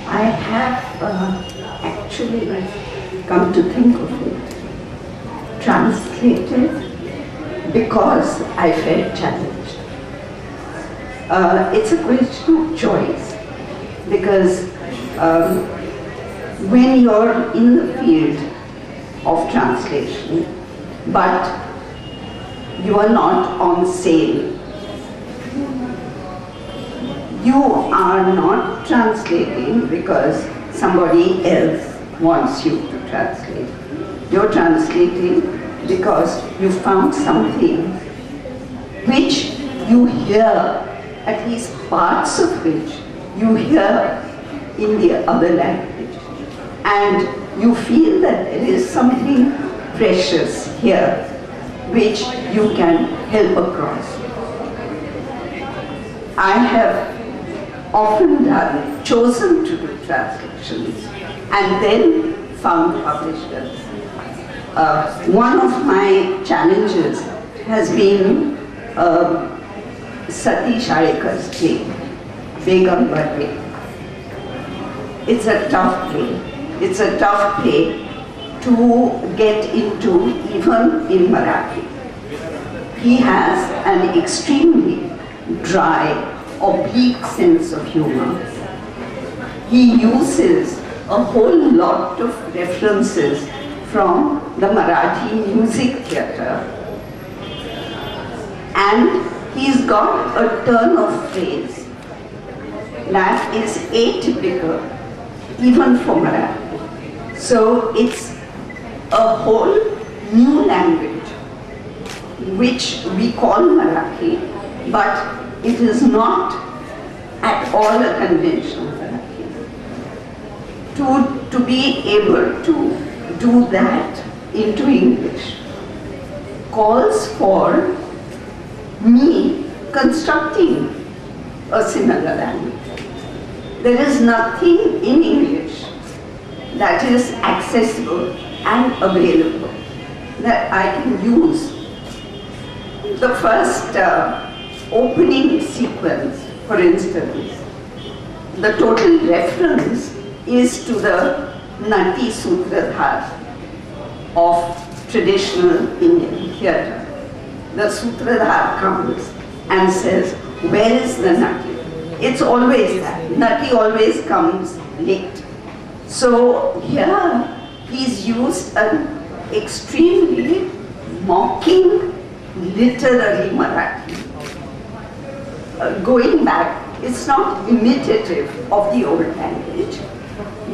I have actually, come to think of it, translated because I felt challenged. It's a question of choice because when you're in the field of translation, but you are not on sale, you are not translating because somebody else wants you to translate. You're translating because you found something which you hear, at least parts of which you hear in the other language. And you feel that there is something precious here which you can help across. I have often chosen to do translations and then found publishers. One of my challenges has been Sati Sharekar's play, Begum Birthday. It's a tough play. It's a tough play to get into even in Marathi. He has an extremely dry, oblique sense of humor. He uses a whole lot of references from the Marathi music theatre, and he's got a turn of phrase that is atypical even for Marathi. So it's a whole new language which we call Marathi, but it is not at all a conventional Marathi. To be able to do that into English calls for me constructing a similar language. There is nothing in English that is accessible and available that I can use. The first opening sequence, for instance, the total reference is to the Nati Sutradhar of traditional Indian theatre. The Sutradhar comes and says, where is the Nati? It's always that. Nati always comes late. So here he's used an extremely mocking literary Marathi. Going back, it's not imitative of the old language,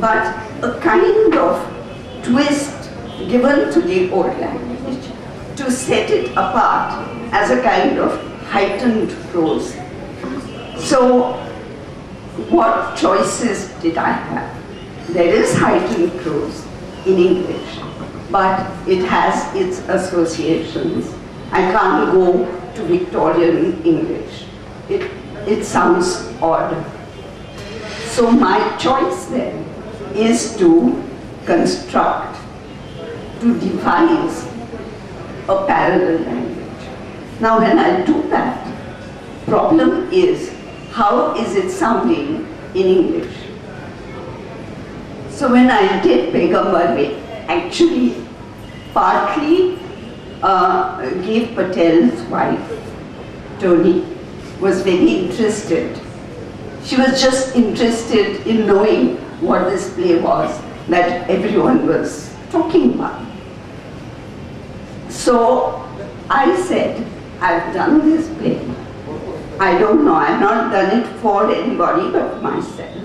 but a kind of twist given to the old language to set it apart as a kind of heightened prose. So what choices did I have? There is heightened prose in English, but it has its associations. I can't go to Victorian English. It sounds odd. So my choice then is to construct, to devise a parallel language. Now when I do that, problem is, how is it sounding in English? So when I did Begum Birthday, actually partly Gabe Patel's wife, Tony, was very interested. She was just interested in knowing what this play was that everyone was talking about. So I said, I've done this play. I don't know, I've not done it for anybody but myself.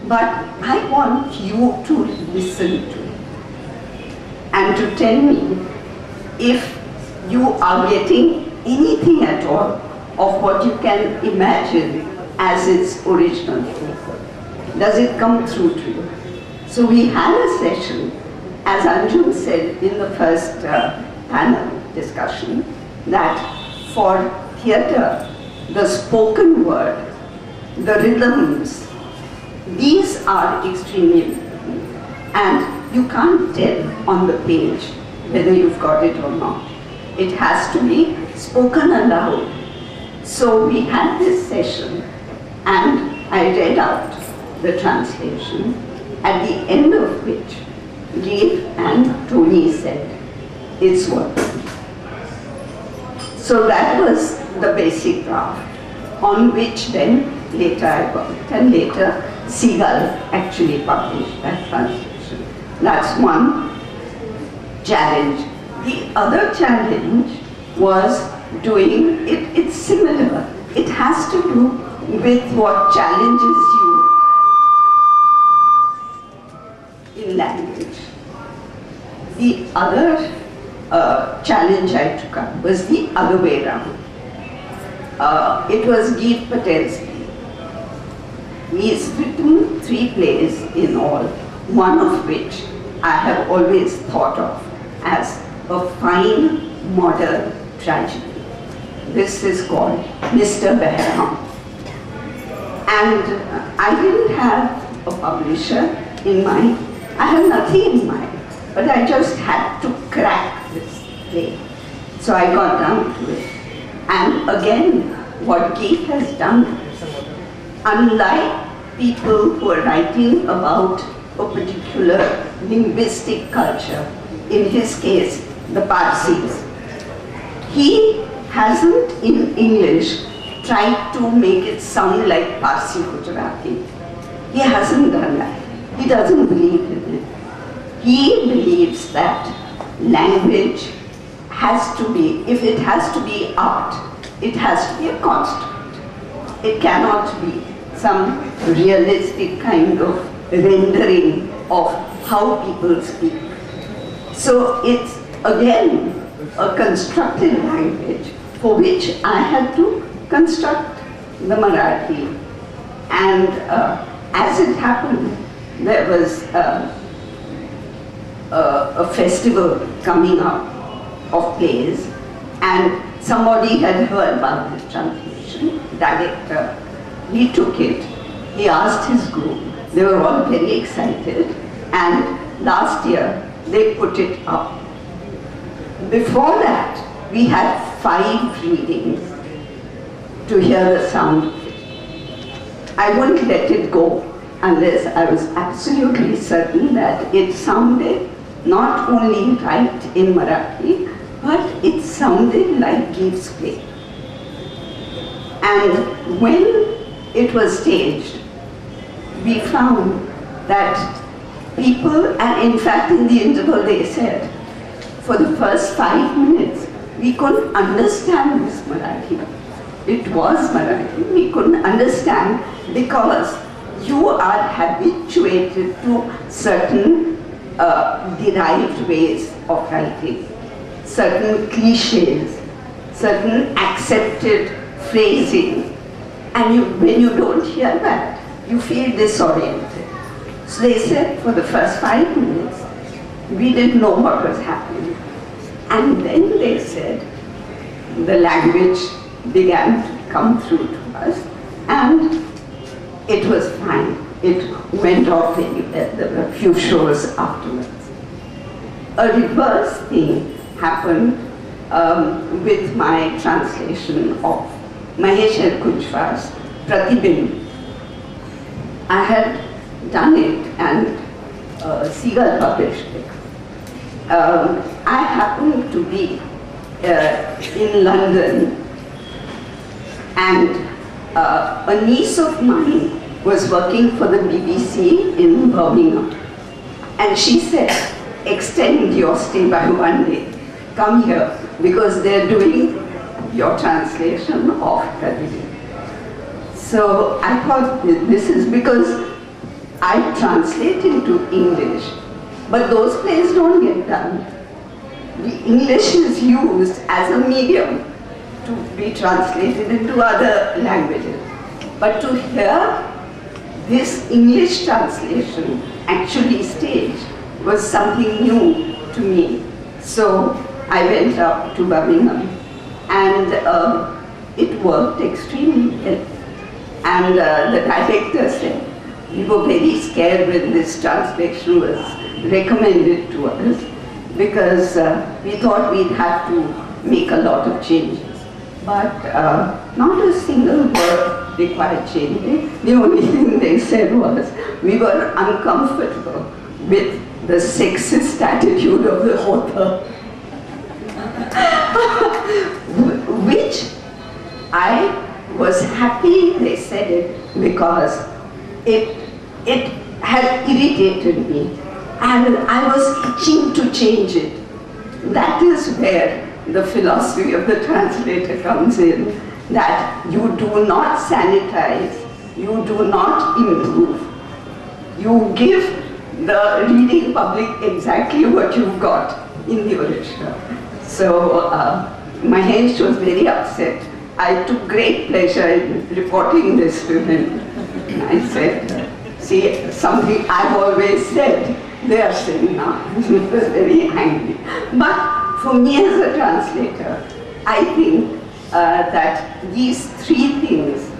But I want you to listen to it and to tell me if you are getting anything at all of what you can imagine as its original form. Does it come through to you? So we had a session, as Anjum said in the first panel discussion, that for theatre, the spoken word, the rhythms, these are extremely important. And you can't tell on the page whether you've got it or not. It has to be spoken aloud. So we had this session and I read out the translation, at the end of which Gabe and Tony said, "It's working." So that was the basic draft, on which then later I worked, and later Seagull actually published that translation. That's one challenge. The other challenge was doing it. It's similar. It has to do with what challenges you in language. The other challenge I took up was the other way around. It was Geet Patel's play. He's written 3 plays in all, one of which I have always thought of as a fine modern tragedy. This is called Mr. Behram. And I didn't have a publisher in mind. I had nothing in mind, but I just had to crack this play. So I got down to it. And again, what Geet has done, unlike people who are writing about a particular linguistic culture, in his case, the Parsis, he hasn't in English tried to make it sound like Parsi Gujarati. He hasn't done that. He doesn't believe in it. He believes that language has to be, if it has to be art, it has to be a construct. It cannot be some realistic kind of rendering of how people speak. So it's again a constructed language for which I had to construct the Marathi. And as it happened, there was a festival coming up of plays, and somebody had heard about this translation. Director, he took it, he asked his group, they were all very excited, and last year they put it up. Before that, we had 5 readings to hear the sound of it. I wouldn't let it go unless I was absolutely certain that it sounded not only right in Marathi, but it sounded like Geet's play. And when it was staged, we found that people, and in fact in the interval they said, for the first 5 minutes, we couldn't understand this Marathi. It was Marathi, we couldn't understand because you are habituated to certain derived ways of writing, certain cliches, certain accepted phrasing, and when you don't hear that, you feel disoriented. So they said for the first 5 minutes, we didn't know what was happening. And then they said, the language began to come through to us, and it was fine. It went off very well. There were a few shows afterwards. A reverse thing happened with my translation of Mahesh Kunchwa's Pratibimb. I had done it and Seagull published it. I happened to be in London, and a niece of mine was working for the BBC in Birmingham, and she said, extend your stay by 1 day, come here, because they're doing your translation of Pratibimb. So I thought this is because I translate into English, but those plays don't get done. The English is used as a medium to be translated into other languages. But to hear this English translation actually staged was something new to me. So I went up to Birmingham, and it worked extremely well. And the director said, we were very scared when this translation was recommended to us, because we thought we'd have to make a lot of changes. But not a single word required changing. The only thing they said was, we were uncomfortable with the sexist attitude of the author. Which I was happy they said it, because it had irritated me and I was itching to change it. That is where the philosophy of the translator comes in, that you do not sanitize, you do not improve. You give the reading public exactly what you've got in the original. So Mahesh was very upset. I took great pleasure in reporting this to him. I said, see, something I've always said, they are saying now. He was very angry. But for me as a translator, I think that these three things,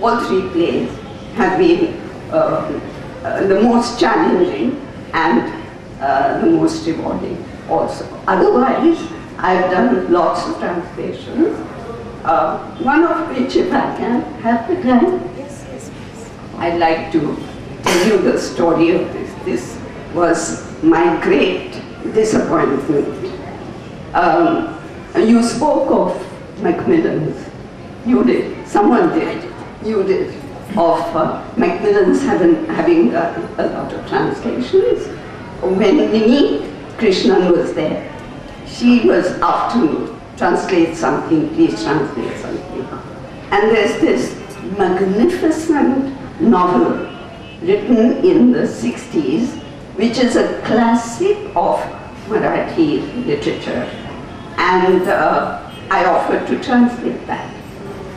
all three plays, have been the most challenging and the most rewarding also. Otherwise, I've done lots of translations, one of which, if I can have the time, I'd like to tell you the story of this. This was my great disappointment. You spoke of Macmillan's. You did. Someone did. You did. Of Macmillan's having a lot of translations. When Nini Krishnan was there, she was asked to translate something, please translate something. And there's this magnificent novel written in the 60s, which is a classic of Marathi literature. And I offered to translate that.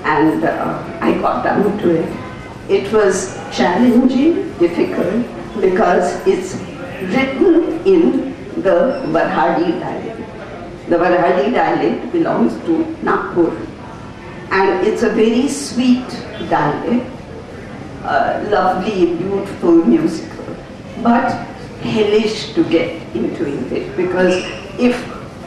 And I got down to it. It was challenging, difficult, because it's written in the Varhadi dialect. The Varhadi dialect belongs to Nagpur. And it's a very sweet dialect, lovely, beautiful, musical, but hellish to get into English, because if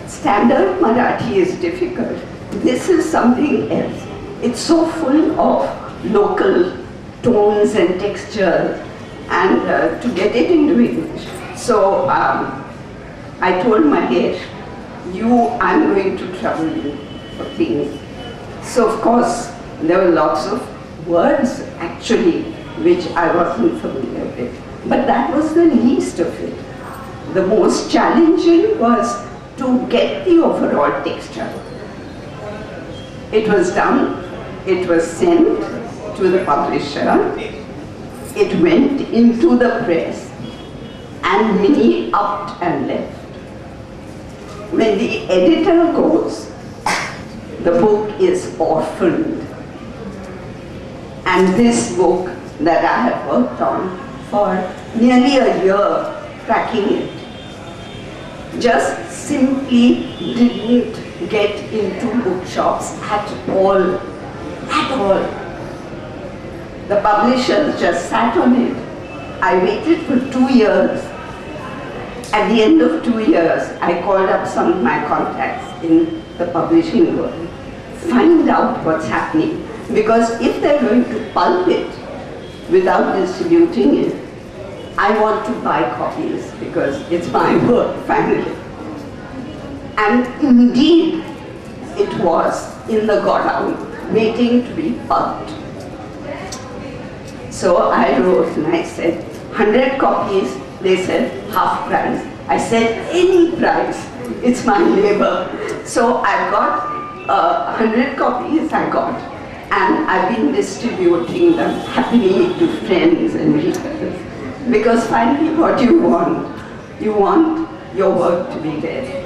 standard Marathi is difficult, this is something else. It's so full of local tones and textures, and to get it into English. So I told Mahesh, I'm going to trouble you for things. So of course, there were lots of words actually which I wasn't familiar with. But that was the least of it. The most challenging was to get the overall texture. It was done, it was sent to the publisher, it went into the press, and Minnie upped and left. When the editor goes, the book is orphaned. And this book that I have worked on for nearly a year, tracking it, just simply didn't get into bookshops at all. At all. The publishers just sat on it. I waited for 2 years. At the end of 2 years, I called up some of my contacts in the publishing world, find out what's happening. Because if they're going to pulp it without distributing it, I want to buy copies because it's my work, finally. And indeed, it was in the godown, waiting to be pulped. So I wrote and I said, 100 copies. They said, half price. I said, any price. It's my labor. So I got 100 copies, I got. And I've been distributing them happily to friends and readers. Because finally what you want your work to be there.